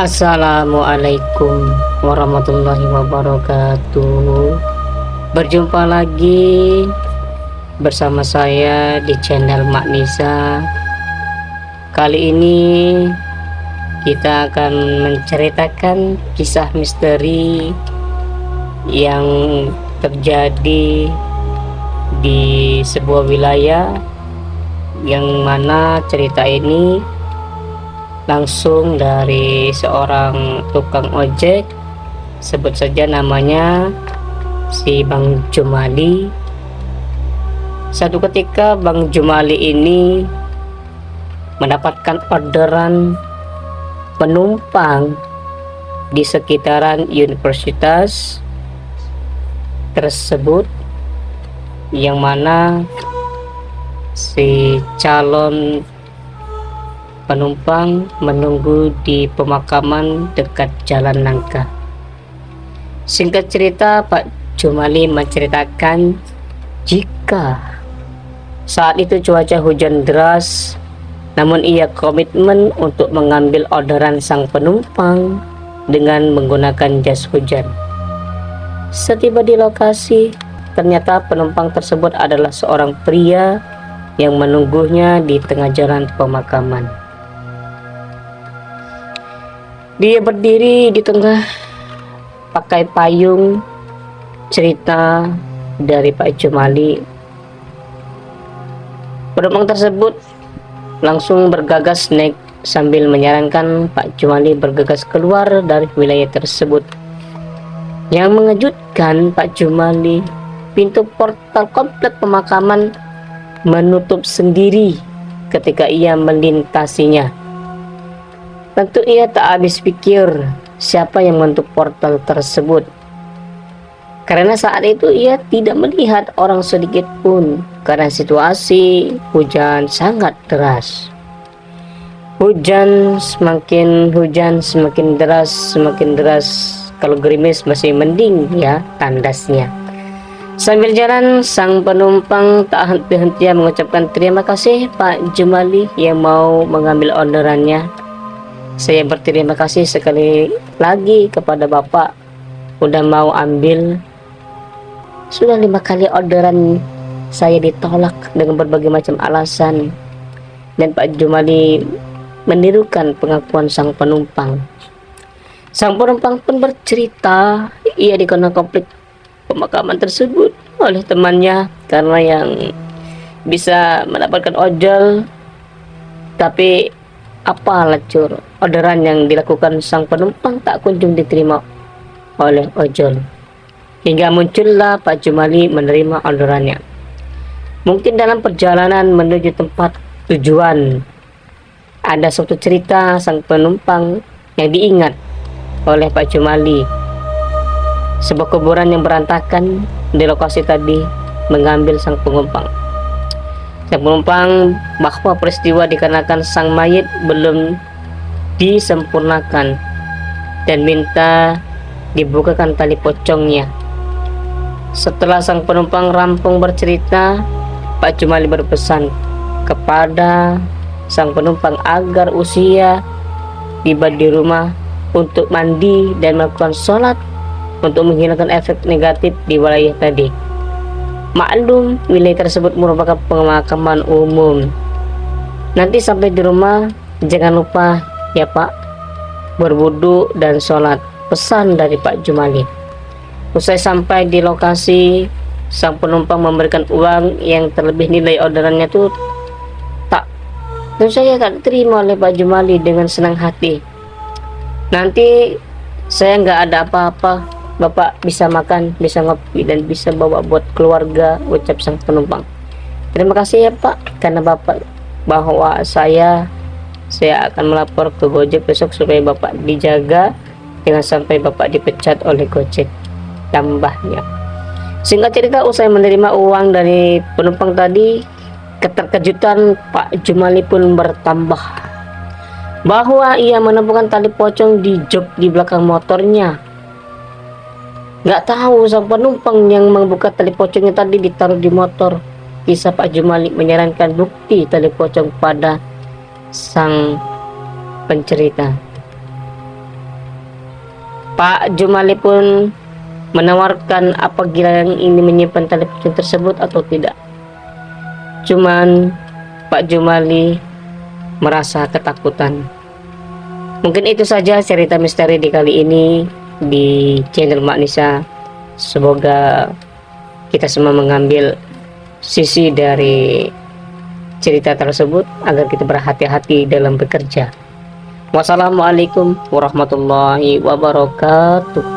Assalamualaikum warahmatullahi wabarakatuh. Berjumpa lagi bersama saya di channel Mak Nisa. Kali ini kita akan menceritakan kisah misteri yang terjadi di sebuah wilayah, yang mana cerita ini langsung dari seorang tukang ojek, sebut saja namanya si Bang Jumali. Satu ketika Bang Jumali ini mendapatkan orderan penumpang di sekitaran universitas tersebut, yang mana si calon penumpang menunggu di pemakaman dekat Jalan Nangka. Singkat cerita, Pak Jumali menceritakan jika saat itu cuaca hujan deras, namun ia komitmen untuk mengambil orderan sang penumpang dengan menggunakan jas hujan. Setiba di lokasi, ternyata penumpang tersebut adalah seorang pria yang menunggunya di tengah jalan pemakaman. Dia berdiri di tengah pakai payung. Cerita dari Pak Jumali, penumpang tersebut langsung bergegas naik sambil menyarankan Pak Jumali bergegas keluar dari wilayah tersebut. Yang mengejutkan Pak Jumali, pintu portal komplek pemakaman menutup sendiri ketika ia melintasinya. Tentu ia tak habis pikir siapa yang menutup portal tersebut, karena saat itu ia tidak melihat orang sedikit pun karena situasi hujan sangat deras. Hujan semakin deras. Kalau gerimis masih mending ya tandasnya. Sambil jalan, sang penumpang tak henti-hentinya mengucapkan terima kasih Pak Jumali yang mau mengambil orderannya. Saya berterima kasih sekali lagi kepada Bapak udah mau ambil. Sudah 5 kali orderan saya ditolak dengan berbagai macam alasan. Dan Pak Jumali menirukan pengakuan sang penumpang. Sang penumpang pun bercerita ia dikenal komplek pemakaman tersebut oleh temannya karena yang bisa mendapatkan ojol. Tapi apa lacur, orderan yang dilakukan sang penumpang tak kunjung diterima oleh ojol, hingga muncullah Pak Jumali menerima orderannya. Mungkin dalam perjalanan menuju tempat tujuan ada suatu cerita sang penumpang yang diingat oleh Pak Jumali. Sebuah kuburan yang berantakan di lokasi tadi mengambil sang penumpang. Sang penumpang bahwa peristiwa dikarenakan sang mayit belum disempurnakan dan minta dibukakan tali pocongnya. Setelah sang penumpang rampung bercerita, Pak Jumali berpesan kepada sang penumpang agar usia tiba di rumah untuk mandi dan melakukan sholat untuk menghilangkan efek negatif di wilayah tadi. Maklum, wilayah tersebut merupakan pemakaman umum. Nanti sampai di rumah jangan lupa ya Pak, berwudu dan sholat, pesan dari Pak Jumali. Usai sampai di lokasi, sang penumpang memberikan uang yang terlebih nilai orderannya itu tentu saja tak diterima oleh Pak Jumali dengan senang hati. Nanti saya nggak ada apa-apa, Bapak bisa makan, bisa ngopi, dan bisa bawa buat keluarga, ucap sang penumpang. Terima kasih ya Pak, karena Bapak bahwa saya akan melapor ke Gojek besok supaya Bapak dijaga, jangan sampai Bapak dipecat oleh Gojek, tambahnya. Singkat cerita, usai menerima uang dari penumpang tadi, keterkejutan Pak Jumali pun bertambah bahwa ia menemukan tali pocong di jok di belakang motornya. Nggak tahu sang penumpang yang membuka tali pocongnya tadi ditaruh di motor. Kisah Pak Jumali menyarankan bukti tali pocong pada sang pencerita. Pak Jumali pun menawarkan apabila yang ini menyimpan tali pocong tersebut atau tidak. Cuman Pak Jumali merasa ketakutan. Mungkin itu saja cerita misteri di kali ini di channel Mak Nisa. Semoga kita semua mengambil sisi dari cerita tersebut agar kita berhati-hati dalam bekerja. Wassalamualaikum warahmatullahi wabarakatuh.